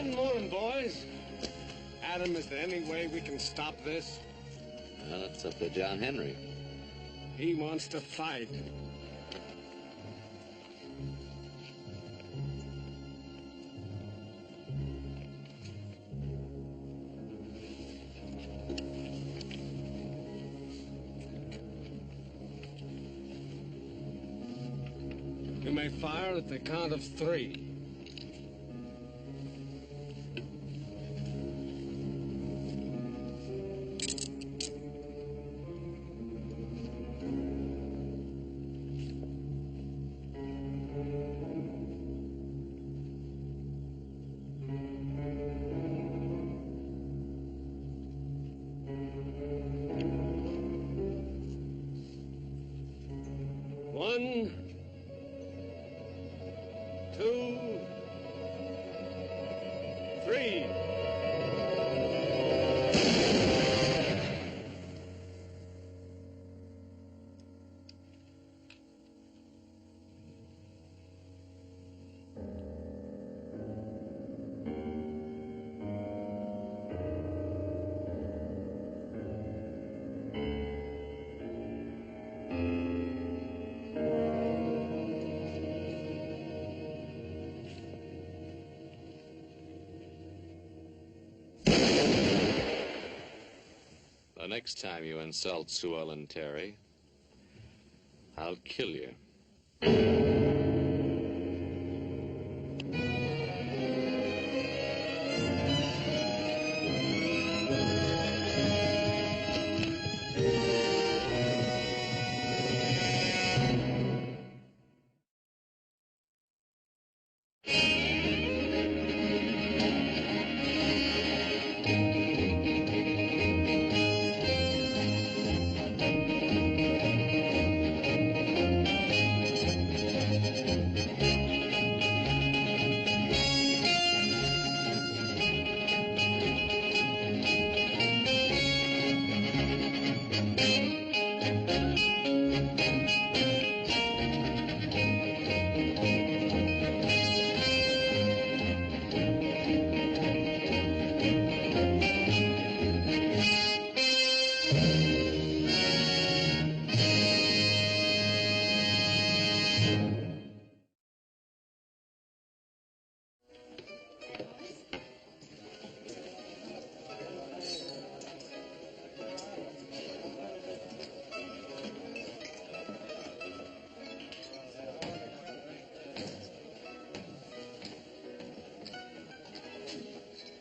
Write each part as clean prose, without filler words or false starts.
Good morning, boys. Adam, is there any way we can stop this? Well, it's up to John Henry. He wants to fight. You may fire at the count of 3. One, 2, 3. The next time you insult Sue Ellen Terry, I'll kill you.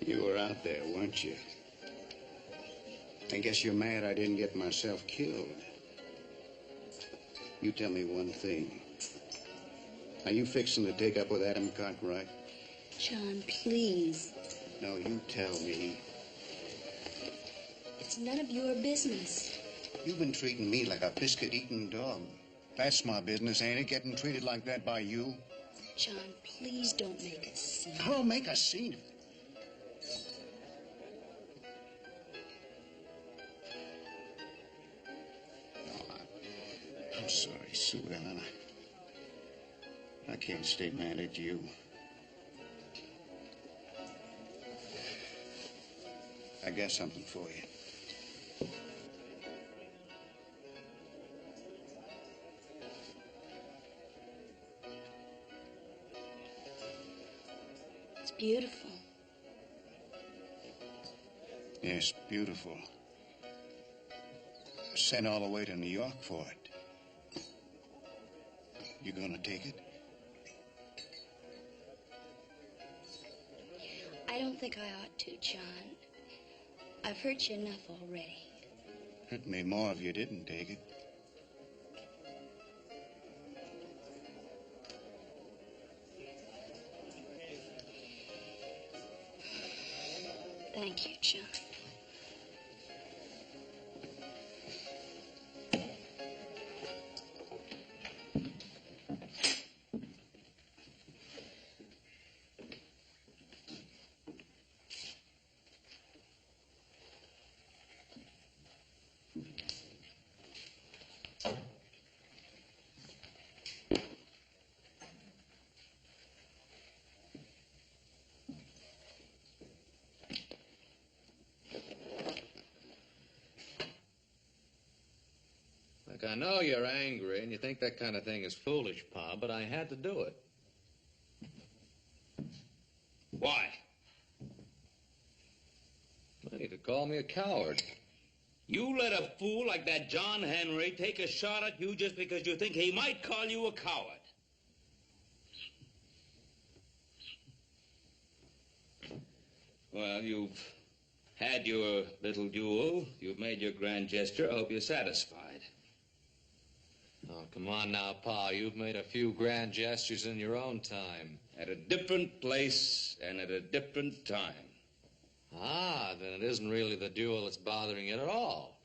You were out there, weren't you? I guess you're mad I didn't get myself killed. You tell me one thing. Are you fixing to take up with Adam Cartwright? John, please. No, you tell me. It's none of your business. You've been treating me like a biscuit-eating dog. That's my business, ain't it? Getting treated like that by you? John, please don't make a scene. I'll make a scene. I'm sorry, Sue Ellen. I can't stay mad at you. I got something for you. It's beautiful. Yes, beautiful. Sent all the way to New York for it. You gonna take it? I don't think I ought to, John. I've hurt you enough already. Hurt me more if you didn't take it. Thank you, John. Look, I know you're angry and you think that kind of thing is foolish, Pa, but I had to do it. Why? Well, you could call me a coward. You let a fool like that John Henry take a shot at you just because you think he might call you a coward. Well, you've had your little duel. You've made your grand gesture. I hope you're satisfied. Oh, come on now, Pa. You've made a few grand gestures in your own time. At a different place and at a different time. Ah, then it isn't really the duel that's bothering you at all.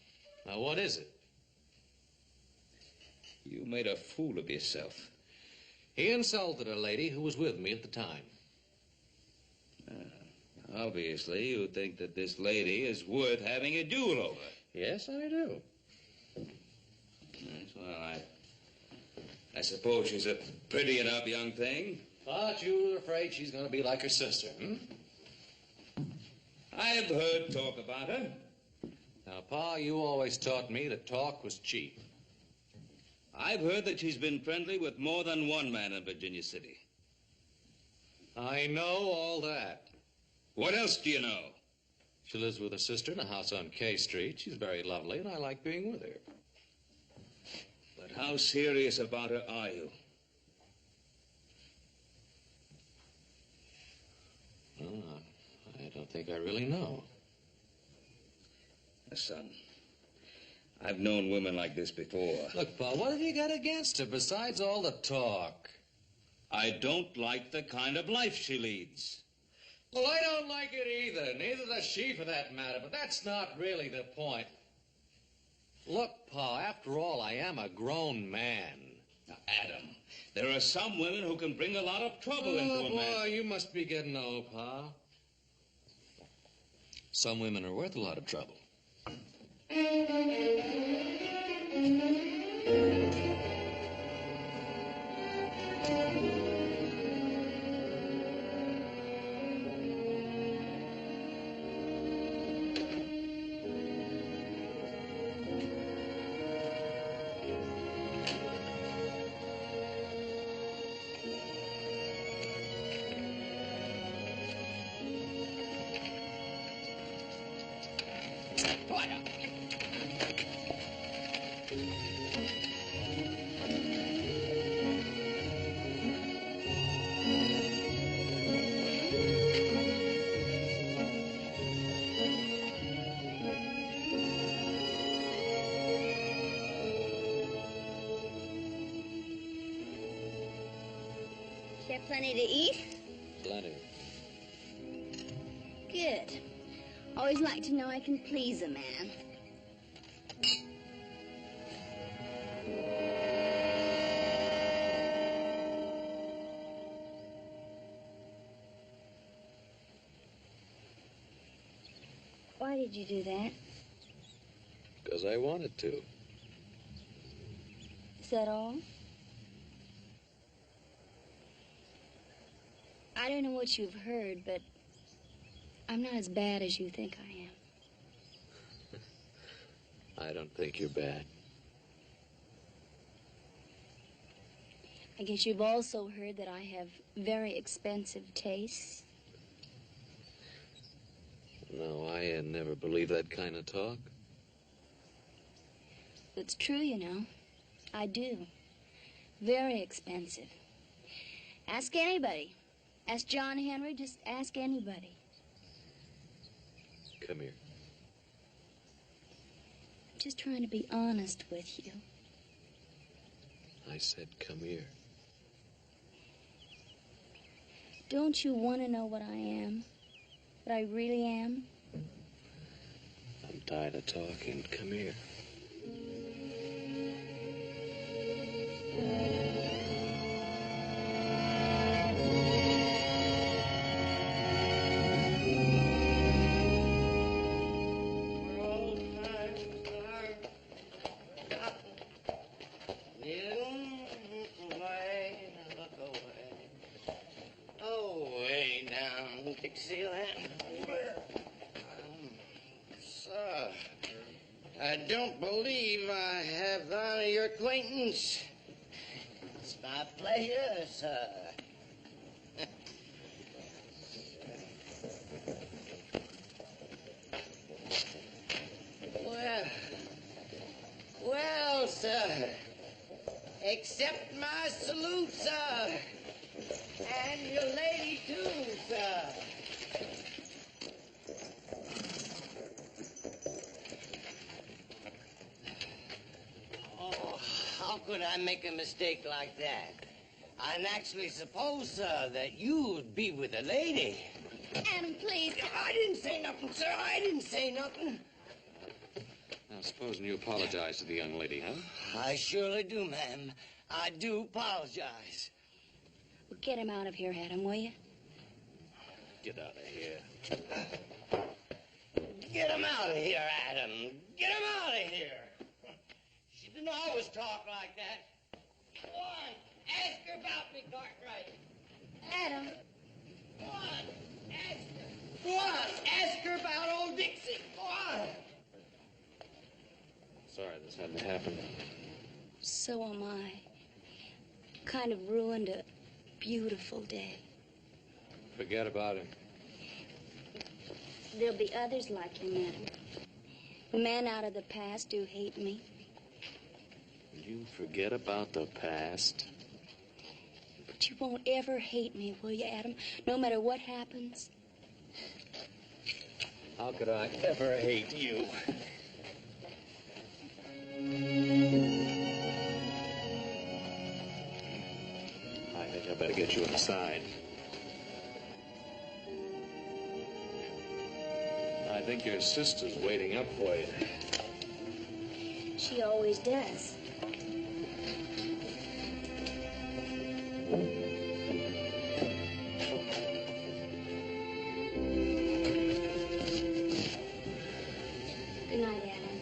Now, what is it? You made a fool of yourself. He insulted a lady who was with me at the time. Obviously, you think that this lady is worth having a duel over. Yes, I do. Yes, well, I suppose she's a pretty enough young thing. But you're afraid she's going to be like her sister, I've heard talk about her. Now, Pa, you always taught me that talk was cheap. I've heard that she's been friendly with more than one man in Virginia City. I know all that. What else do you know? She lives with her sister in a house on K Street. She's very lovely, and I like being with her. But how serious about her are you? Oh, I don't think I really know. Son, I've known women like this before. Look, Pa, what have you got against her besides all the talk? I don't like the kind of life she leads. Well, I don't like it either. Neither does she, for that matter. But that's not really the point. Look, Pa, after all, I am a grown man. Now, Adam, there are some women who can bring a lot of trouble into a man. Oh, boy, you must be getting old, Pa. Some women are worth a lot of trouble. You have plenty to eat? Plenty. Good. Always like to know I can please a man. Why did you do that? Because I wanted to. Is that all? I don't know what you've heard, but I'm not as bad as you think I am. I don't think you're bad. I guess you've also heard that I have very expensive tastes. No, I never believed that kind of talk. It's true, you know. I do. Very expensive. Ask anybody. Ask John Henry. Just ask anybody. Come here. I'm just trying to be honest with you. I said come here. Don't you want to know what I am? What I really am? I'm tired of talking. Come here. See that? Sir, I don't believe I have the honor your acquaintance. It's my pleasure, sir. Well, sir, accept my salute, sir. And your lady, too, sir. Oh, how could I make a mistake like that? I naturally suppose, sir, that you would be with a lady. Adam, please. I didn't say nothing, sir. I didn't say nothing. Now, supposing you apologize to the young lady, huh? I surely do, ma'am. I do apologize. Well, get him out of here, Adam, will you? Get out of here. Get him out of here, Adam. Get him out of here. She didn't always talk like that. Go on. Ask her about me, Cartwright. Adam. Go on. Ask her. Go on. Ask her about old Dixie. Go on. Sorry this had to happen. So am I. Kind of ruined a beautiful day. Forget about him. There'll be others like him, Adam. The man out of the past who hate me. You forget about the past. But you won't ever hate me, will you, Adam? No matter what happens? How could I ever hate you? I think I better get you inside. I think your sister's waiting up for you. She always does. Good night, Adam.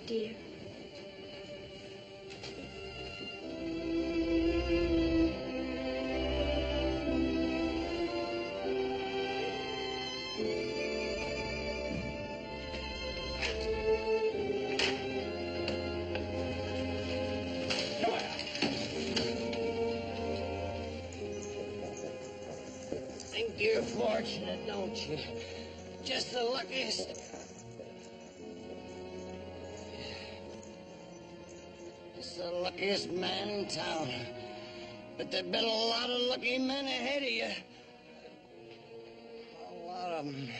Dear. Think you're fortunate, don't you? Just the luckiest. Just the luckiest man in town. But there've been a lot of lucky men ahead of you. A lot of them.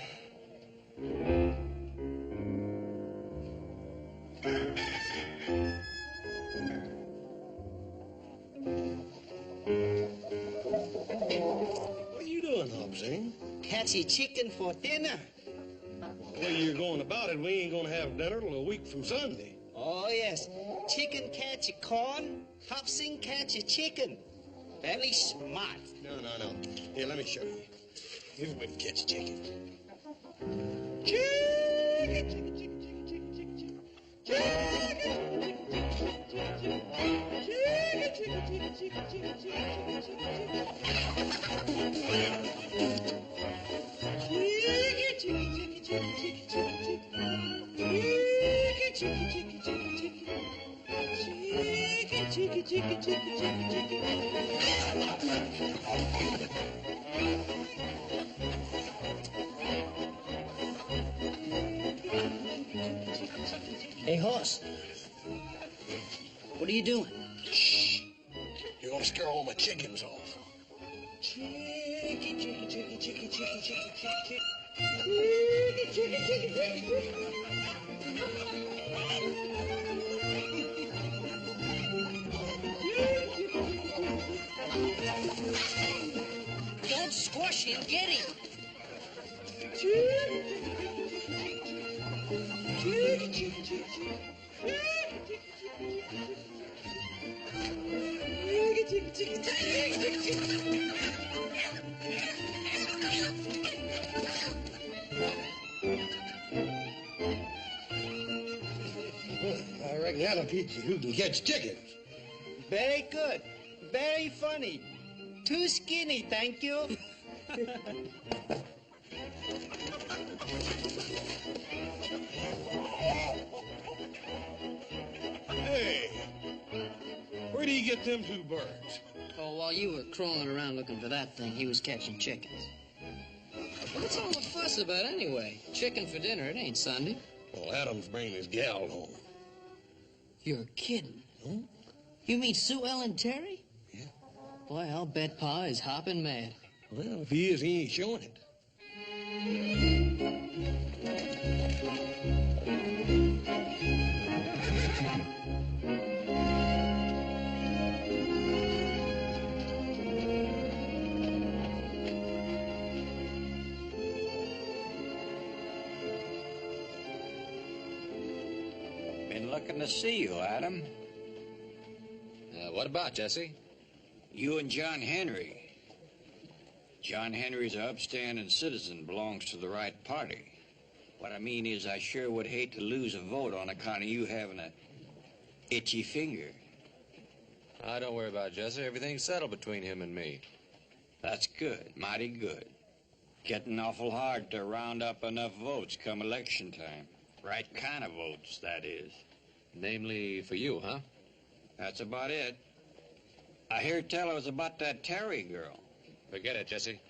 What are you doing, Hobson? Catchy chicken for dinner. The way you're going about it, we ain't gonna have dinner till a week from Sunday. Oh, yes. Chicken catchy corn, Hobson catchy chicken. Very smart. No. Here, let me show you. Here's a way to catch chicken. Hey, horse. What are you doing? Shh. You're gonna scare all my chickens off. Don't squash him. Get him. I reckon that'll teach you who can catch chickens. Very good. Very funny. Too skinny, thank you. Hey, where do you get them two birds? Oh, while you were crawling around looking for that thing, he was catching chickens. What's all the fuss about anyway? Chicken for dinner, it ain't Sunday. Well, Adam's bringing his gal home. You're kidding. You mean Sue Ellen Terry? Yeah. Boy, I'll bet Pa is hopping mad. Well, if he is, he ain't showing it. Been looking to see you, Adam. What about, Jesse? You and John Henry. John Henry's an upstanding citizen, belongs to the right party. What I mean is I sure would hate to lose a vote on account of you having a itchy finger. Don't worry about it, Jesse. Everything's settled between him and me. That's good, mighty good. Getting awful hard to round up enough votes come election time. Right kind of votes, that is. Namely for you, huh? That's about it. I hear tell it was about that Terry girl. Forget it, Jesse.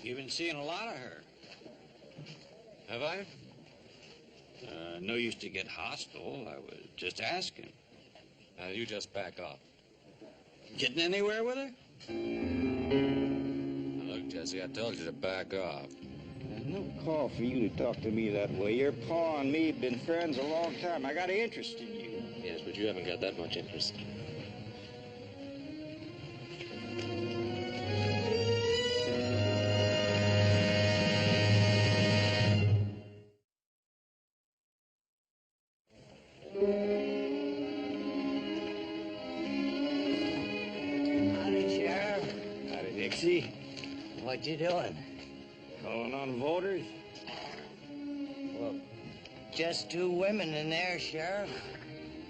You've been seeing a lot of her. Have I? No use to get hostile. I was just asking. You just back off. Getting anywhere with her? Now, look, Jesse, I told you to back off. There's no call for you to talk to me that way. Your pa and me have been friends a long time. I got an interest in you. Yes, but you haven't got that much interest. Howdy, Sheriff. Howdy, Dixie. What you doing? Calling on voters? Well, just two women in there, Sheriff.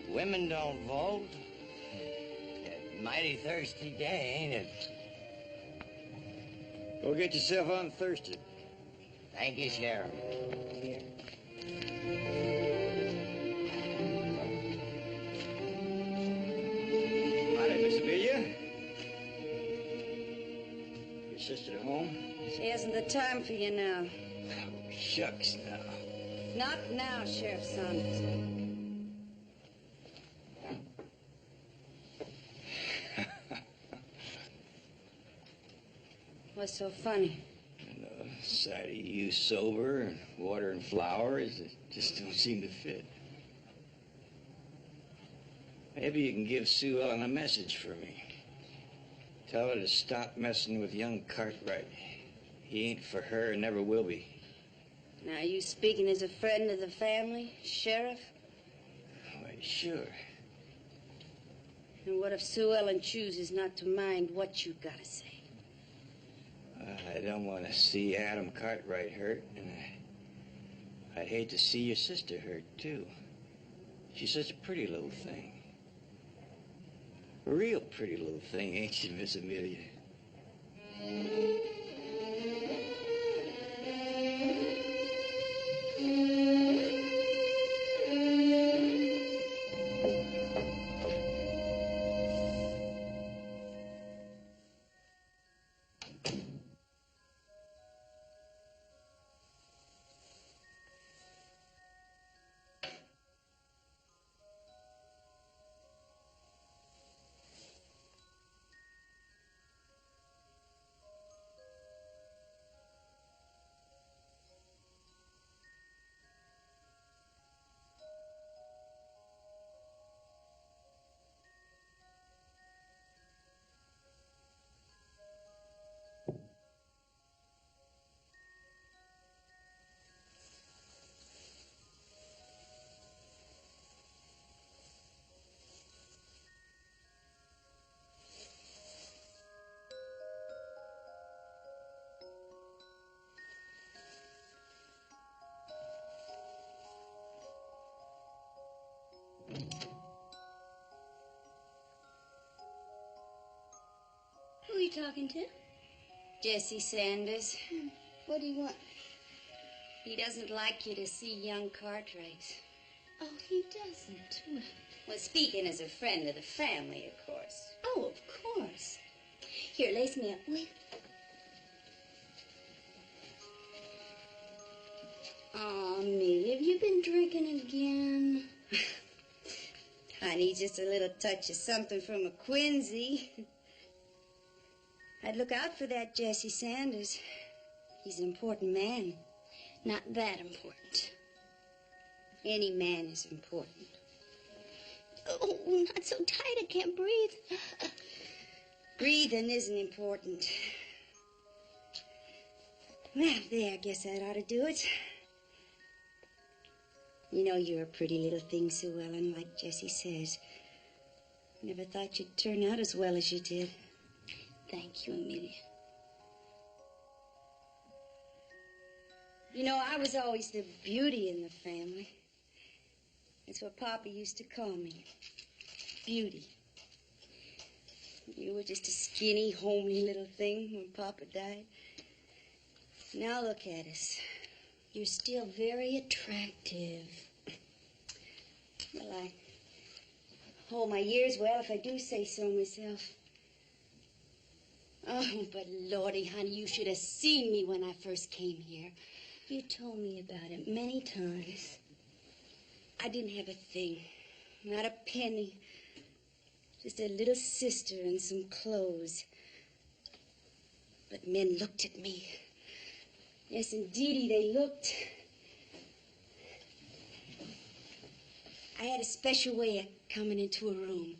Women don't vote. A mighty thirsty day, ain't it? Go get yourself unthirsted. Thank you, Sheriff. Here. Howdy, Miss Amelia. Your sister at home? She hasn't the time for you now. Oh, shucks now. Not now, Sheriff Saunders. What's so funny? Sight of you sober and water and flowers, it just don't seem to fit. Maybe you can give Sue Ellen a message for me. Tell her to stop messing with young Cartwright. He ain't for her and never will be. Now, are you speaking as a friend of the family, Sheriff? Why, sure. And what if Sue Ellen chooses not to mind what you gotta say? I don't want to see Adam Cartwright hurt, and I'd hate to see your sister hurt, too. She's such a pretty little thing. A real pretty little thing, ain't she, Miss Amelia? Who are you talking to? Jesse Sanders. What do you want? He doesn't like you to see young Cartwright. Oh, he doesn't. Well, speaking as a friend of the family, of course. Oh, of course. Here, lace me up, will you? Oh, Amelia, have you been drinking again? Honey, just a little touch of something from a Quincy. I'd look out for that Jesse Sanders. He's an important man. Not that important. Any man is important. Oh, not so tight, I can't breathe. Breathing isn't important. Well, there, I guess that ought to do it. You know, you're a pretty little thing, Sue Ellen, like Jessie says. Never thought you'd turn out as well as you did. Thank you, Amelia. You know, I was always the beauty in the family. That's what Papa used to call me. Beauty. You were just a skinny, homely little thing when Papa died. Now look at us. You're still very attractive. Well, I hold my years well, if I do say so myself. Oh, but Lordy, honey, you should have seen me when I first came here. You told me about it many times. I didn't have a thing, not a penny. Just a little sister and some clothes. But men looked at me. Yes, indeedy, they looked. I had a special way of coming into a room.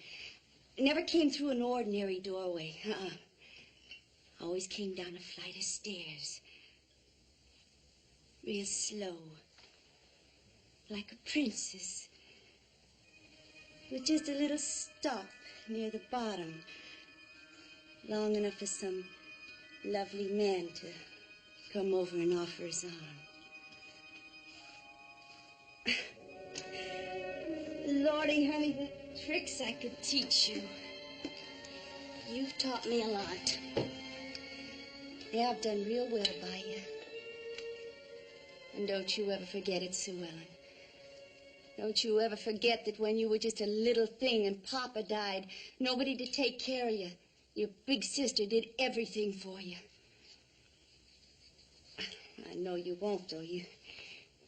I never came through an ordinary doorway. I always came down a flight of stairs. Real slow. Like a princess. With just a little stop near the bottom. Long enough for some lovely man to come over and offer his arm. Lordy, honey, the tricks I could teach you. You've taught me a lot. Yeah, I've done real well by you. And don't you ever forget it, Sue Ellen. Don't you ever forget that when you were just a little thing and Papa died, nobody to take care of you, your big sister did everything for you. I know you won't, though.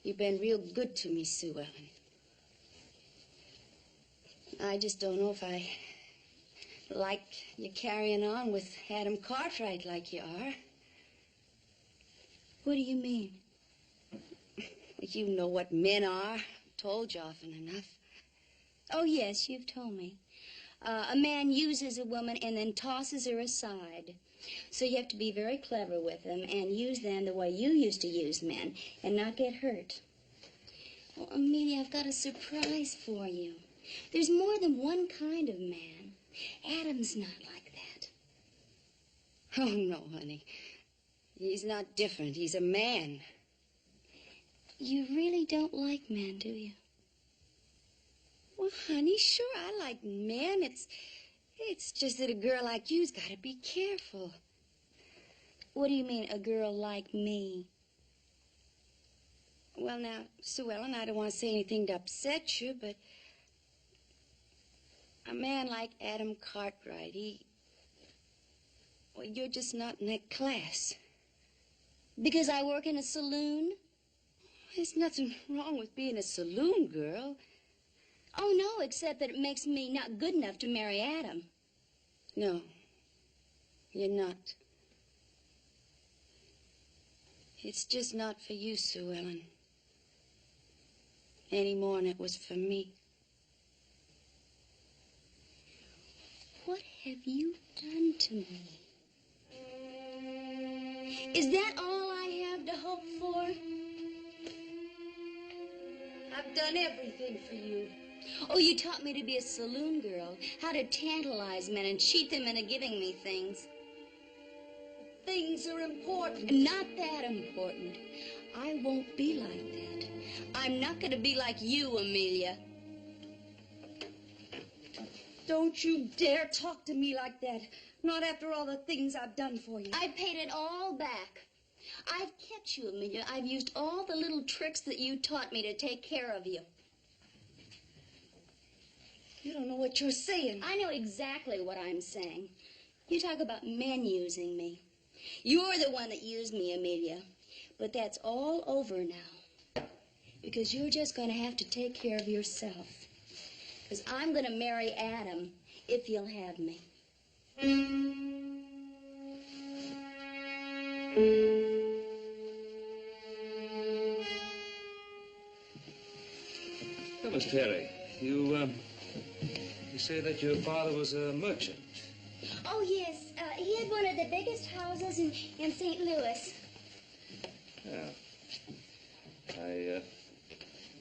You've been real good to me, Sue Ellen. I just don't know if I like you carrying on with Adam Cartwright like you are. What do you mean? You know what men are. Told you often enough. Oh, yes, you've told me. A man uses a woman and then tosses her aside. So you have to be very clever with them and use them the way you used to use men and not get hurt. Well, Amelia, I've got a surprise for you. There's more than one kind of man. Adam's not like that. Oh, no, honey. He's not different. He's a man. You really don't like men, do you? Well, honey, sure, I like men. It's just that a girl like you's got to be careful. What do you mean, a girl like me? Well, now, Sue Ellen, I don't want to say anything to upset you, but a man like Adam Cartwright, well, you're just not in that class. Because I work in a saloon? There's nothing wrong with being a saloon girl. Oh, no, except that it makes me not good enough to marry Adam. No, you're not. It's just not for you, Sue Ellen. Any more than it was for me. What have you done to me? Is that all I have to hope for? I've done everything for you. Oh, you taught me to be a saloon girl, how to tantalize men and cheat them into giving me things. Things are important. Not that important. I won't be like that. I'm not going to be like you, Amelia. Don't you dare talk to me like that. Not after all the things I've done for you. I paid it all back. I've kept you, Amelia. I've used all the little tricks that you taught me to take care of you. You don't know what you're saying. I know exactly what I'm saying. You talk about men using me. You're the one that used me, Amelia. But that's all over now. Because you're just going to have to take care of yourself. Because I'm going to marry Adam if you'll have me. Now, Miss Terry, you say that your father was a merchant. Oh, yes. He had one of the biggest houses in St. Louis. Yeah. I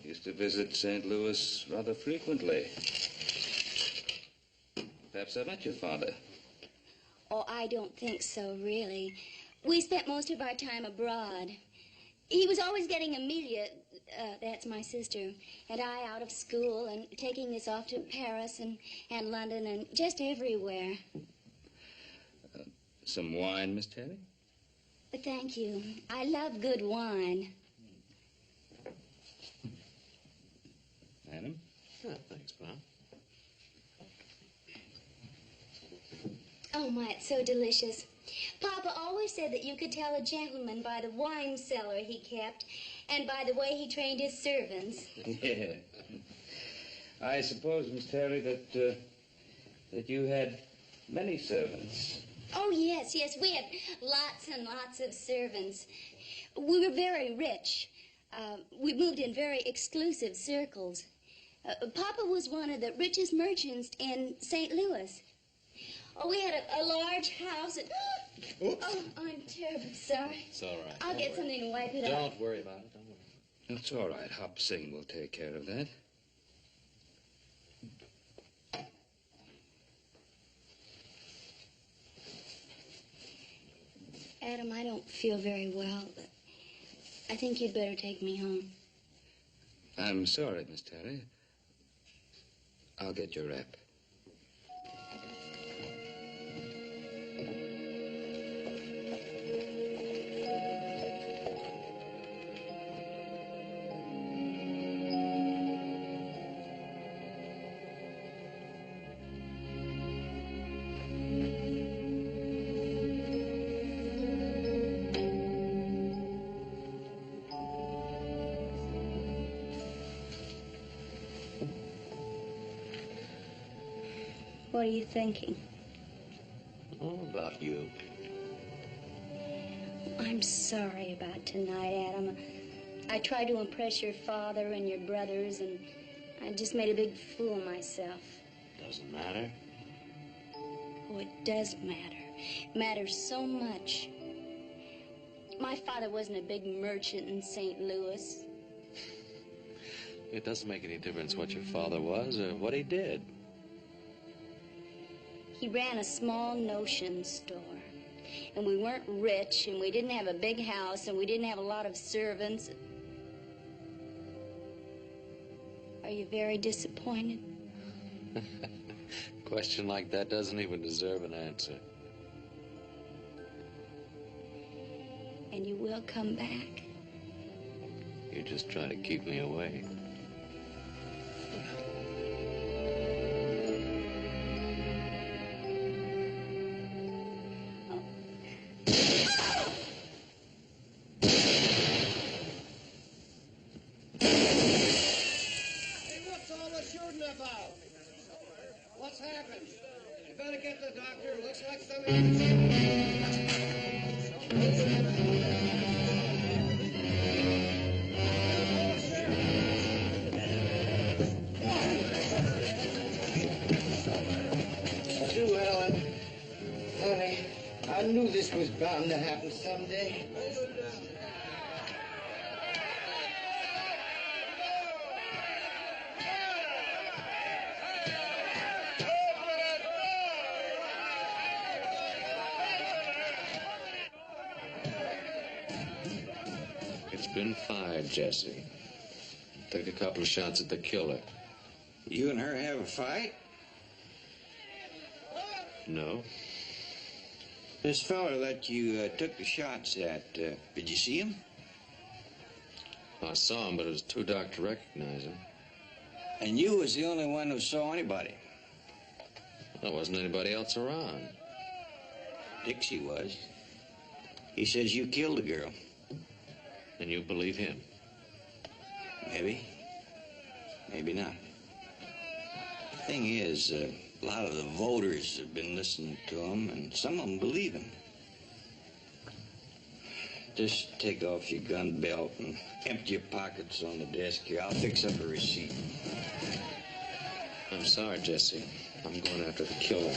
used to visit St. Louis rather frequently. Perhaps I met your father. Oh, I don't think so, really. We spent most of our time abroad. He was always getting Amelia, that's my sister, and I out of school and taking us off to Paris and London and just everywhere. Some wine, Miss Terry? Thank you. I love good wine. Adam? Oh, thanks, Bob. Oh, my, it's so delicious. Papa always said that you could tell a gentleman by the wine cellar he kept and by the way he trained his servants. Yeah. I suppose, Miss Terry, that you had many servants. Oh, yes, yes. We had lots and lots of servants. We were very rich. We moved in very exclusive circles. Papa was one of the richest merchants in St. Louis. Oh, we had a large house. And... Oh, I'm terribly sorry. It's all right. I'll get something to wipe it off. Don't worry about it. Don't worry. That's all right. Hop Sing will take care of that. Adam, I don't feel very well. I think you'd better take me home. I'm sorry, Miss Terry. I'll get your wrap. What are you thinking? Oh, about you. I'm sorry about tonight, Adam. I tried to impress your father and your brothers, and I just made a big fool of myself. Doesn't matter. Oh, it does matter. It matters so much. My father wasn't a big merchant in St. Louis. It doesn't make any difference what your father was or what he did. He ran a small notion store. And we weren't rich, and we didn't have a big house, and we didn't have a lot of servants. Are you very disappointed? A question like that doesn't even deserve an answer. And you will come back? You're just trying to keep me away. What's happened? You better get the doctor. Looks like something... Sue Ellen, honey, I knew this was bound to happen someday. It's been fired, Jesse. Took a couple of shots at the killer. You and her have a fight? No. This fella that you took the shots at, did you see him? I saw him, but it was too dark to recognize him. And you was the only one who saw anybody. There wasn't anybody else around. Dixie was. He says you killed the girl. And you believe him? Maybe. Maybe not. The thing is, a lot of the voters have been listening to him, and some of them believe him. Just take off your gun belt and empty your pockets on the desk here. I'll fix up a receipt. I'm sorry, Jesse. I'm going after the killer.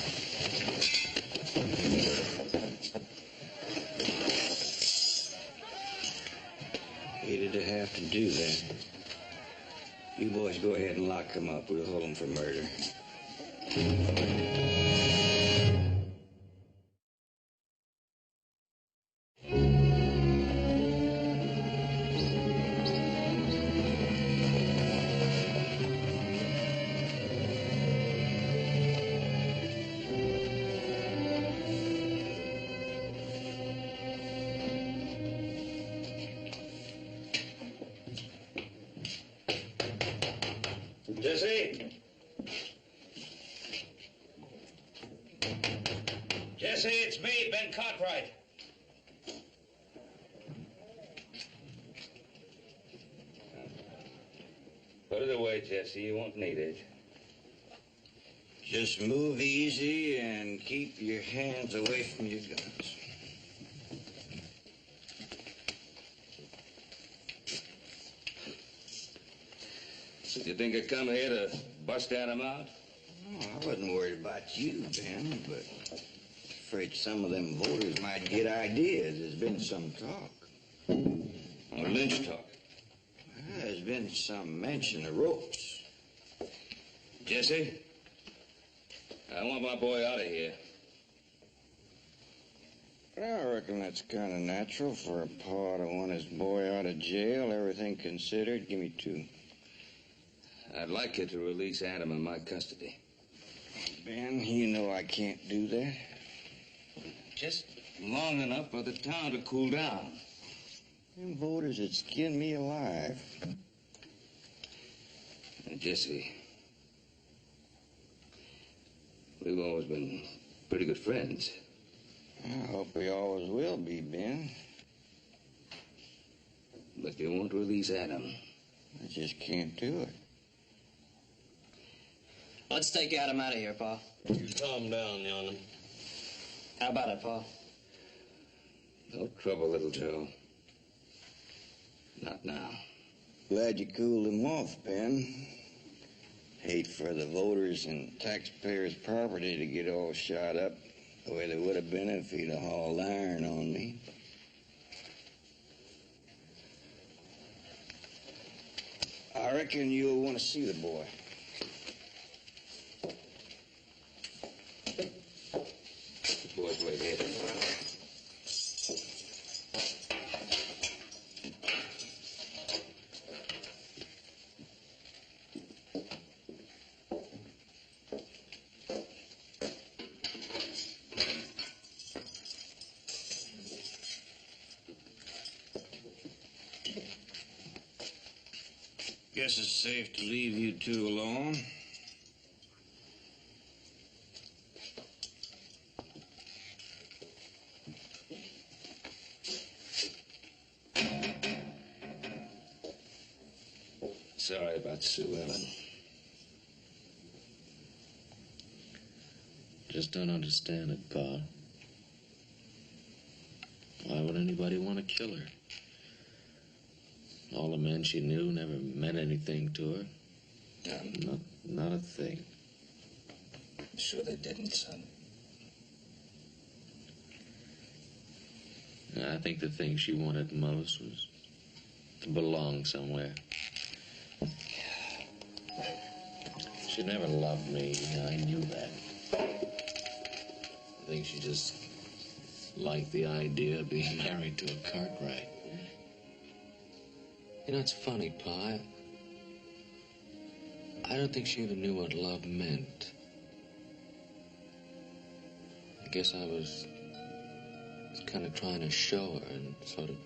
Hated to have to do that. You boys go ahead and lock him up. We'll hold him for murder. Jesse? Jesse, it's me, Ben Cartwright. Put it away, Jesse. You won't need it. Just move easy and keep your hands away from your guns. You think I come here to bust Adam out? Oh, I wasn't worried about you, Ben, but afraid some of them voters might get ideas. There's been some talk. Or lynch talk? There's been some mention of ropes. Jesse, I want my boy out of here. I reckon that's kind of natural for a pa to want his boy out of jail. Everything considered, give me 2. I'd like you to release Adam in my custody. Ben, you know I can't do that. Just long enough for the town to cool down. Them voters would skin me alive. Jesse, we've always been pretty good friends. I hope we always will be, Ben. But you won't release Adam. I just can't do it. Let's take Adam out of here, Pa. You calm down, young'un. How about it, Pa? No trouble, little Joe. Not now. Glad you cooled him off, Ben. Hate for the voters and taxpayers' property to get all shot up the way they would have been if he'd have hauled iron on me. I reckon you'll want to see the boy. The boy's way here. Guess it's safe to leave you 2 alone. Sorry about Sue Ellen. Just don't understand it, Pa. Why would anybody want to kill her? All the men she knew never meant anything to her. Not a thing. Sure they didn't, son. I think the thing she wanted most was to belong somewhere. She never loved me. I knew that. I think she just liked the idea of being married to a Cartwright. You know, it's funny, Pa. I don't think she even knew what love meant. I guess I was kind of trying to show her and sort of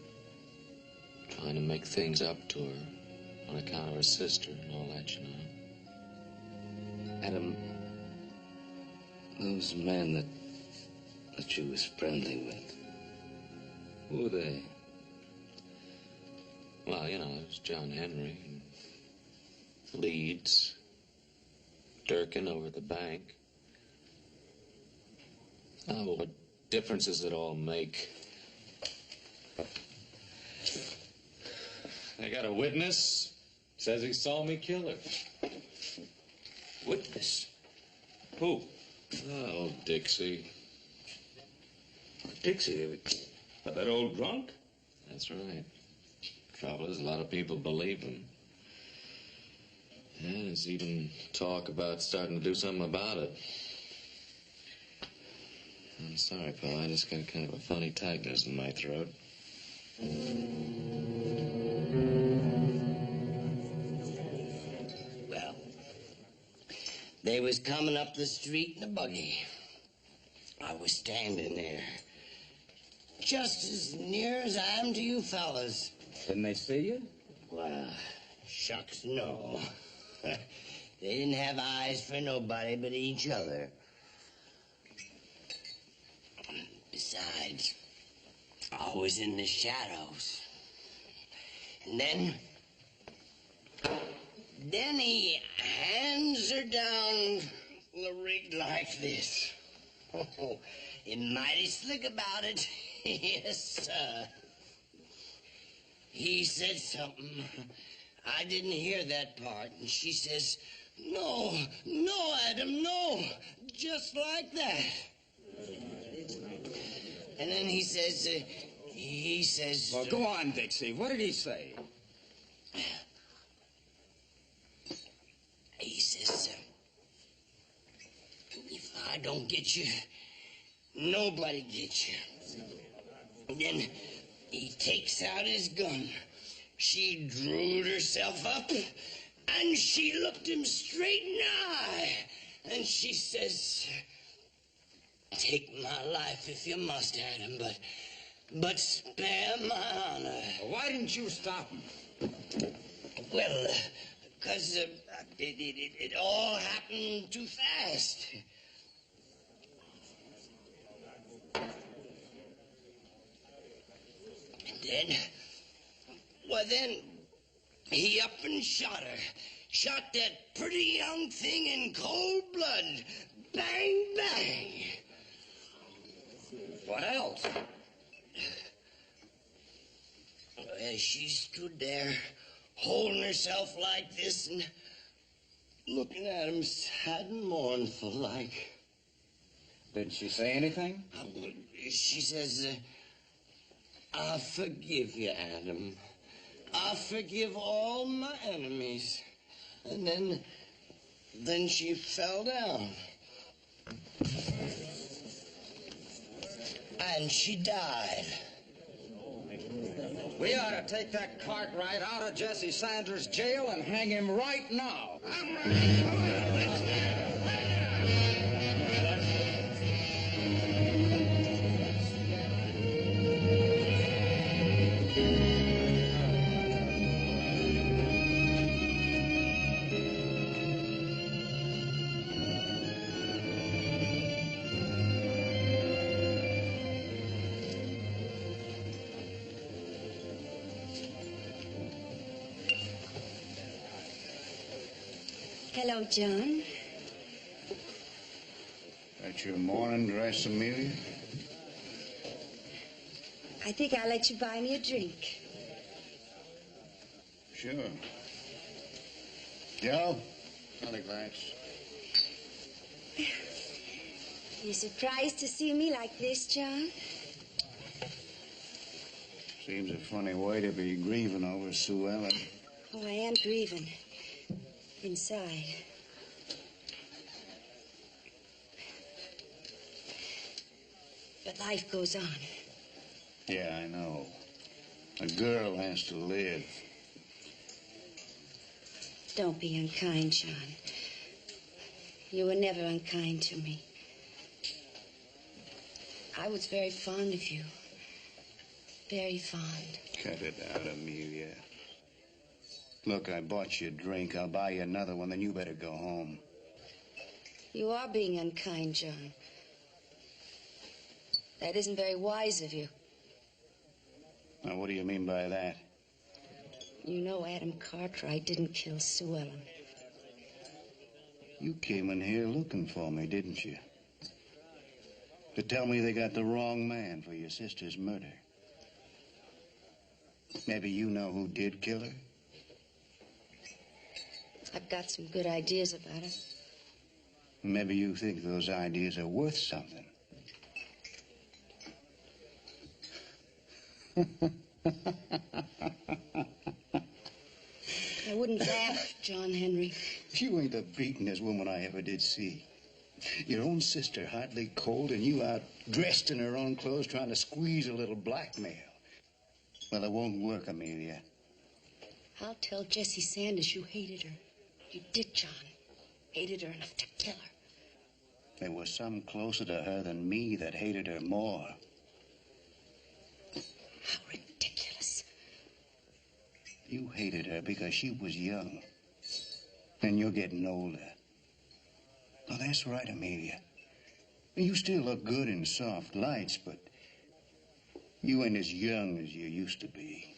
trying to make things up to her on account of her sister and all that, you know. Adam, those men that you was friendly with, who were they? Well, you know, it was John Henry, and Leeds, Durkin over at the bank. Oh, well, what difference does it all make? I got a witness. Says he saw me kill her. Witness? Who? Oh, Dixie. Dixie, that old drunk? That's right. Trouble is, a lot of people believe him. Yeah, there's even talk about starting to do something about it. I'm sorry, Paul. I just got kind of a funny tightness in my throat. Well, they was coming up the street in a buggy. I was standing there, just as near as I am to you fellas. Didn't they see you? Well, shucks, no. They didn't have eyes for nobody but each other. Besides, I was in the shadows. And then he hands her down the rig like this. Oh, and mighty slick about it. Yes, sir. He said something. I didn't hear that part. And she says, no, Adam, no. Just like that. And then he says, Well, go on, Dixie. What did he say? He says, if I don't get you, nobody gets you. And then he takes out his gun. She drew herself up, and she looked him straight in the eye. And she says, take my life if you must, Adam, but spare my honor. Why didn't you stop him? Well, because it all happened too fast. And then he up and shot her. Shot that pretty young thing in cold blood. Bang, bang. What else? Well, she stood there, holding herself like this and looking at him sad and mournful like. Did she say anything? She says, I forgive you, Adam. I forgive all my enemies. And then she fell down. And she died. We ought to take that Cartwright out of Jesse Sanders' jail and hang him right now. Hello, John. That your morning dress, Amelia? I think I'll let you buy me a drink. Sure. Joe, another glass. You surprised to see me like this, John? Seems a funny way to be grieving over Sue Ellen. Oh, I am grieving. Inside. But life goes on. Yeah, I know. A girl has to live. Don't be unkind, John. You were never unkind to me. I was very fond of you. Very fond. Cut it out, Amelia. Look, I bought you a drink. I'll buy you another one, then you better go home. You are being unkind, John. That isn't very wise of you. Now, what do you mean by that? You know Adam Cartwright didn't kill Sue Ellen. You came in here looking for me, didn't you? To tell me they got the wrong man for your sister's murder. Maybe you know who did kill her? I've got some good ideas about it. Maybe you think those ideas are worth something. I wouldn't laugh, John Henry. You ain't the beatenest woman I ever did see. Your own sister hardly cold and you out dressed in her own clothes trying to squeeze a little blackmail. Well, it won't work, Amelia. I'll tell Jessie Sanders you hated her. You did, John. Hated her enough to kill her. There was some closer to her than me that hated her more. How ridiculous. You hated her because she was young. And you're getting older. Oh, that's right, Amelia. You still look good in soft lights, but you ain't as young as you used to be.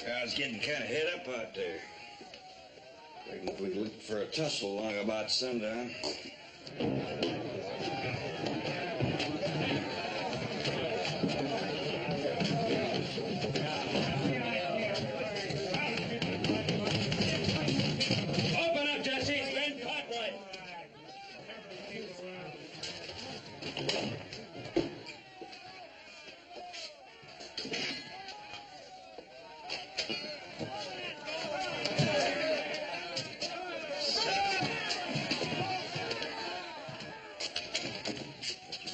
Crowd's getting kind of head up out there. Reckon if we look for a tussle along about sundown. Open up, Jesse. It's Ben Cartwright.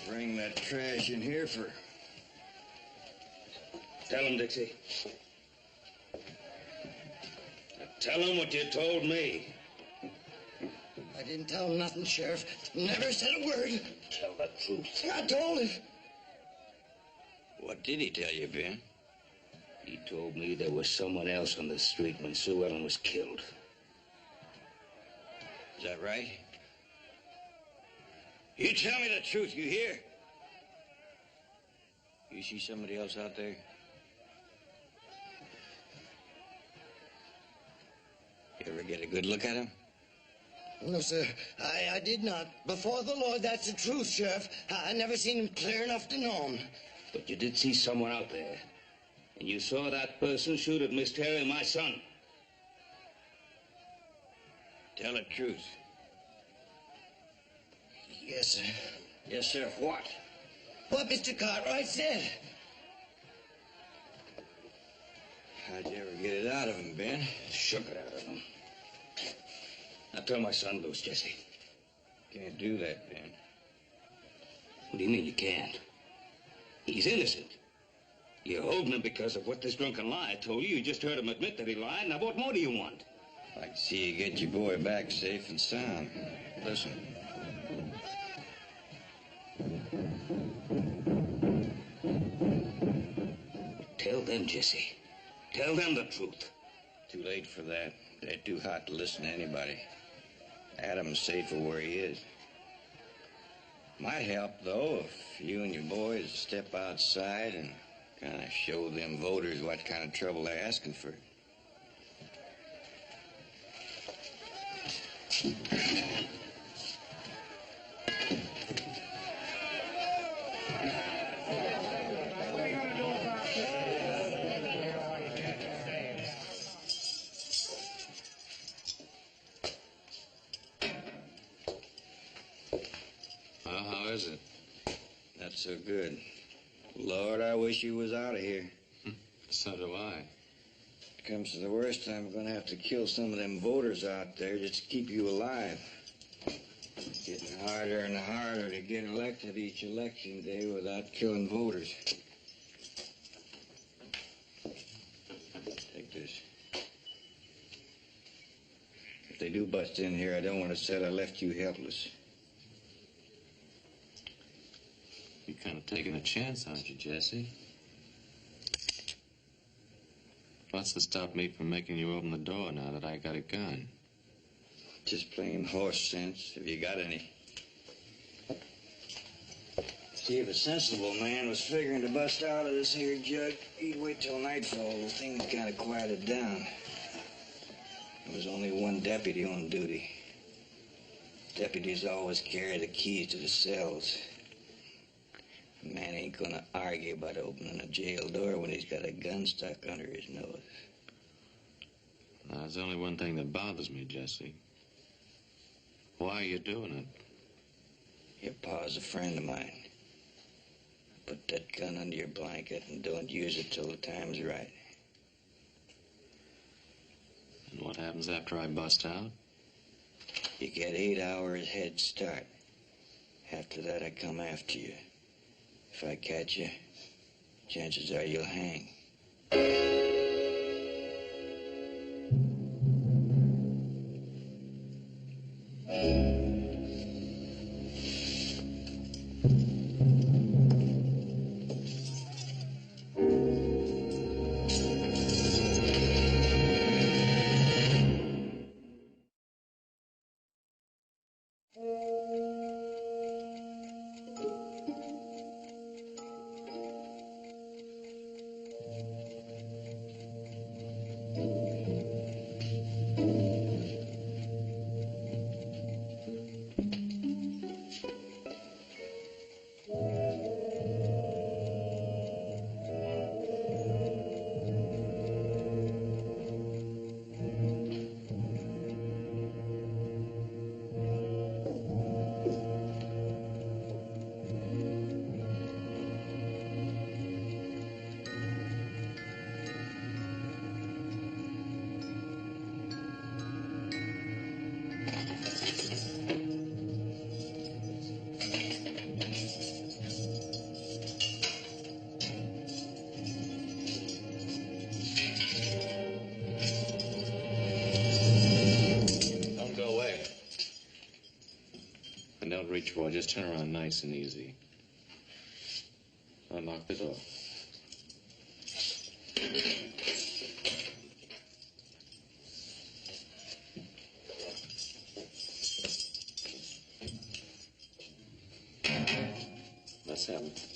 Bring that trash in here for... Tell him, Dixie. Tell him what you told me. I didn't tell him nothing, Sheriff. Never said a word. Tell the truth. I told him. What did he tell you, Ben? He told me there was someone else on the street when Sue Ellen was killed. Is that right? You tell me the truth, you hear? You see somebody else out there? You ever get a good look at him? No, sir. I did not. Before the Lord, that's the truth, Sheriff. I never seen him clear enough to know him. But you did see someone out there. And you saw that person shoot at Miss Terry and my son. Tell the truth. Yes, sir. Yes, sir, what? What Mr. Cartwright said. How'd you ever get it out of him, Ben? Shook it out of him. Now turn my son loose, Jesse. Can't do that, Ben. What do you mean you can't? He's innocent. You're holding him because of what this drunken liar told you. You just heard him admit that he lied. Now what more do you want? I'd like to see you get your boy back safe and sound. Listen. Tell them, Jesse. Tell them the truth. Too late for that. They're too hot to listen to anybody. Adam's safer where he is. Might help, though, if you and your boys step outside and kind of show them voters what kind of trouble they're asking for. How is it? Not so good. Lord, I wish you was out of here. So do I. If it comes to the worst, I'm going to have to kill some of them voters out there just to keep you alive. It's getting harder and harder to get elected each election day without killing voters. Take this. they do bust in here, I don't want to say I left you helpless. You're kind of taking a chance, aren't you, Jesse? What's to stop me from making you open the door now that I got a gun? Just plain horse sense, if you got any. See, if a sensible man was figuring to bust out of this here jug, he'd wait till nightfall. The thing kind of quieted down. There was only one deputy on duty. Deputies always carry the keys to the cells. A man ain't gonna argue about opening a jail door when he's got a gun stuck under his nose. Now, there's only one thing that bothers me, Jesse. Why are you doing it? Your pa's a friend of mine. Put that gun under your blanket and don't use it till the time's right. And what happens after I bust out? You get 8 hours head start. After that, I come after you. If I catch you, chances are you'll hang. Reach for it. Just turn around nice and easy. Unlock the door. Let's have it.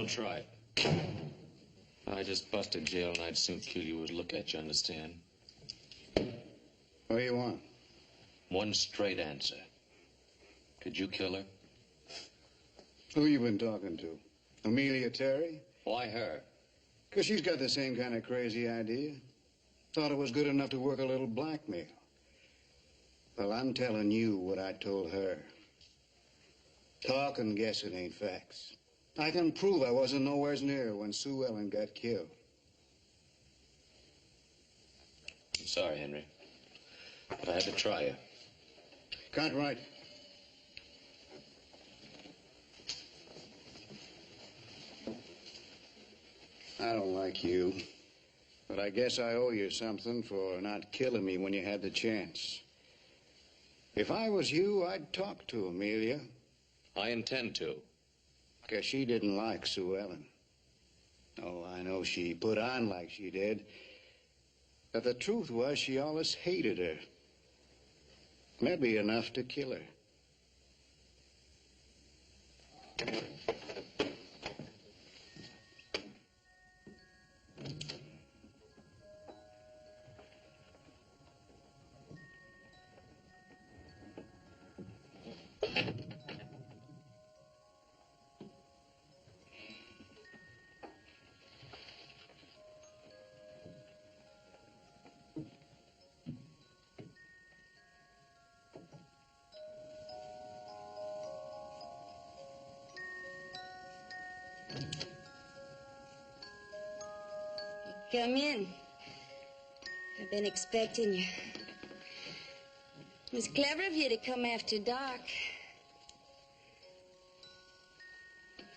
Try it. I just busted jail and I'd soon kill you with a look at you, understand? What do you want? One straight answer. Could you kill her? Who you been talking to? Amelia Terry? Why her? 'Cause she's got the same kind of crazy idea. Thought it was good enough to work a little blackmail. Well, I'm telling you what I told her. Talk and guessing ain't facts. I can prove I wasn't nowhere near when Sue Ellen got killed. I'm sorry, Henry. But I had to try you. Can't write. I don't like you. But I guess I owe you something for not killing me when you had the chance. If I was you, I'd talk to Amelia. I intend to. 'Cause she didn't like Sue Ellen. Oh, I know she put on like she did. But the truth was she always hated her. Maybe enough to kill her. Come in. I've been expecting you. It was clever of you to come after dark.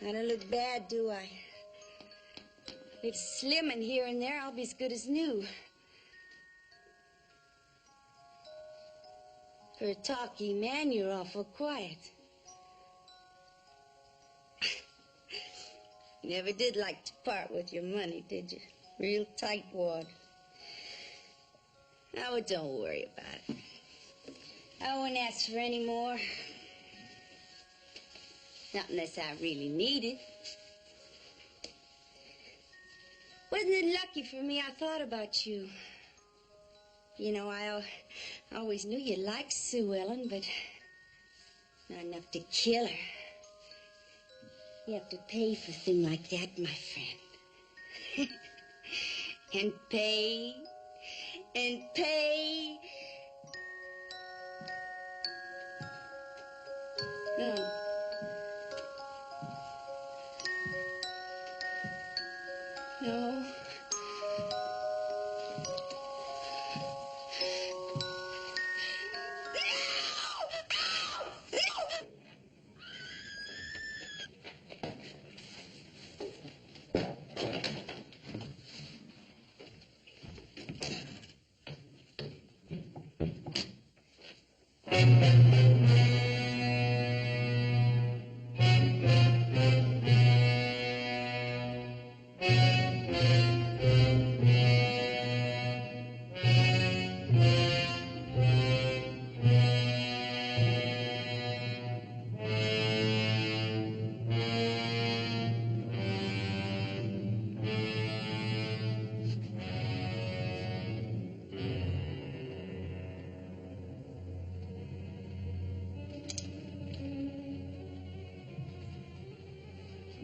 I don't look bad, do I? If it's slim in here and there, I'll be as good as new. For a talky man, you're awful quiet. You never did like to part with your money, did you? Real tightwad. Oh, don't worry about it. I won't ask for any more. Not unless I really need it. Wasn't it lucky for me I thought about you? You know, I always knew you liked Sue Ellen, but not enough to kill her. You have to pay for a thing like that, my friend. And pay, and pay. No. No.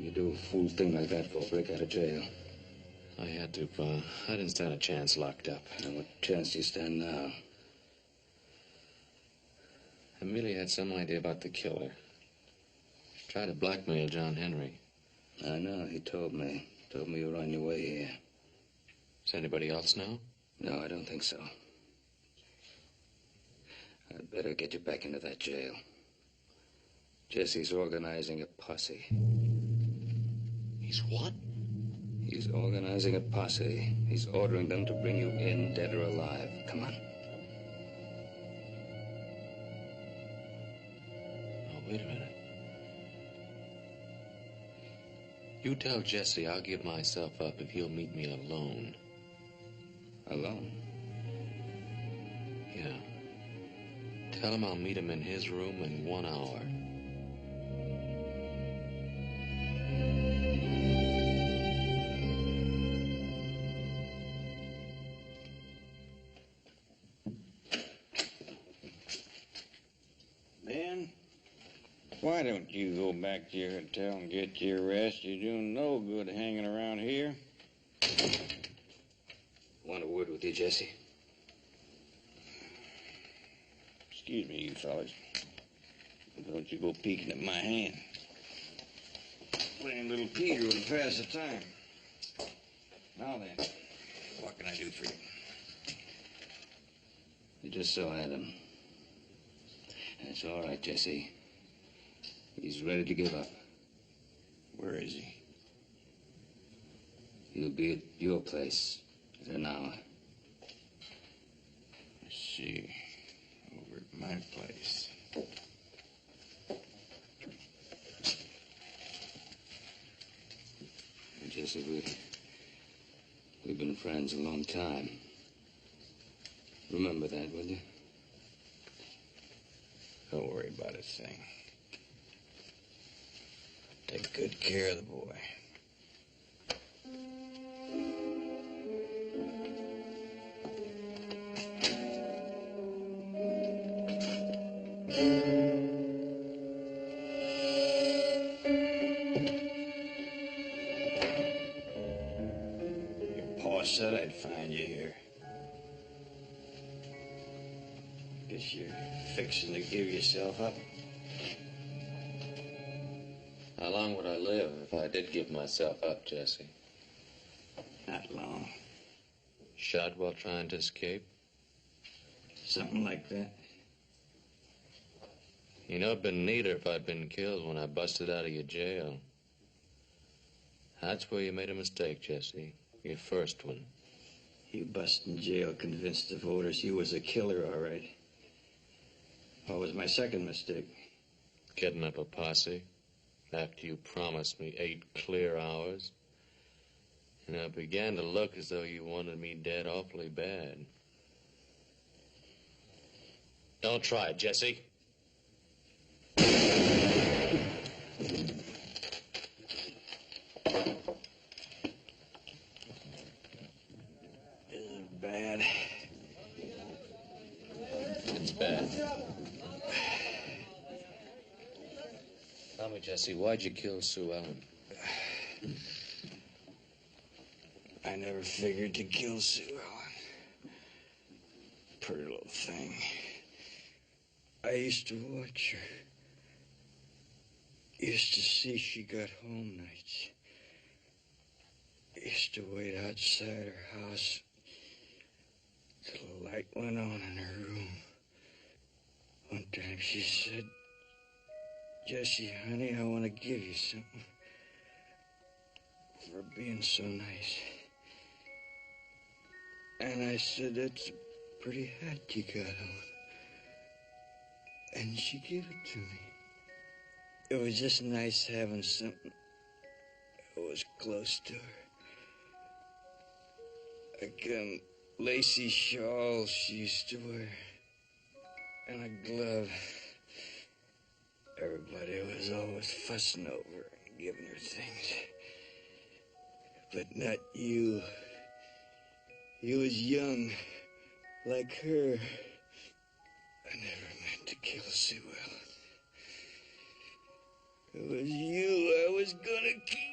You do a fool thing like that for a break out of jail. I had to, Pa. I didn't stand a chance locked up. Now, what chance do you stand now? Amelia had some idea about the killer. She tried to blackmail John Henry. I know, he told me. Told me you were on your way here. Does anybody else know? No, I don't think so. I'd better get you back into that jail. Jesse's organizing a posse. He's what? He's organizing a posse. He's ordering them to bring you in, dead or alive. Come on. Oh, wait a minute. You tell Jesse I'll give myself up if he'll meet me alone. Alone? Yeah. Tell him I'll meet him in his room in 1 hour. Ben, why don't you go back to your hotel and get your rest? You're doing no good hanging around here. Want a word with you, Jesse? Excuse me, you fellas. Don't you go peeking at my hand. Plain little Peter would pass the time. Now then, what can I do for you? You just saw Adam. That's all right, Jesse. He's ready to give up. Where is he? He'll be at your place in an hour. Let's see. Over at my place. Jesse, we've been friends a long time. Remember that, will you? Don't worry about a thing. Take good care of the boy. Your pa said I'd find you here. Guess you're fixing to give yourself up. How long would I live if I did give myself up, Jesse? Not long. Shot while trying to escape? Something like that. You know, it'd been neater if I'd been killed when I busted out of your jail. That's where you made a mistake, Jesse. Your first one. You busting jail convinced the voters you was a killer, all right. What was my second mistake? Getting up a posse after you promised me 8 clear hours. And it began to look as though you wanted me dead awfully bad. Don't try it, Jesse. This is bad. It's bad. Tell me, Jesse, why'd you kill Sue Ellen? I never figured to kill Sue Ellen. Pretty little thing. I used to watch her. Used to see she got home nights. Used to wait outside her house till the light went on in her room. One time she said, "Jesse, honey, I want to give you something for being so nice." And I said, "That's a pretty hat you got on." And she gave it to me. It was just nice having something that was close to her. Like a lacy shawl she used to wear. And a glove. Everybody was always fussing over her and giving her things. But not you. You was young, like her. I never meant to kill Sue Ellen. It was you I was gonna kill.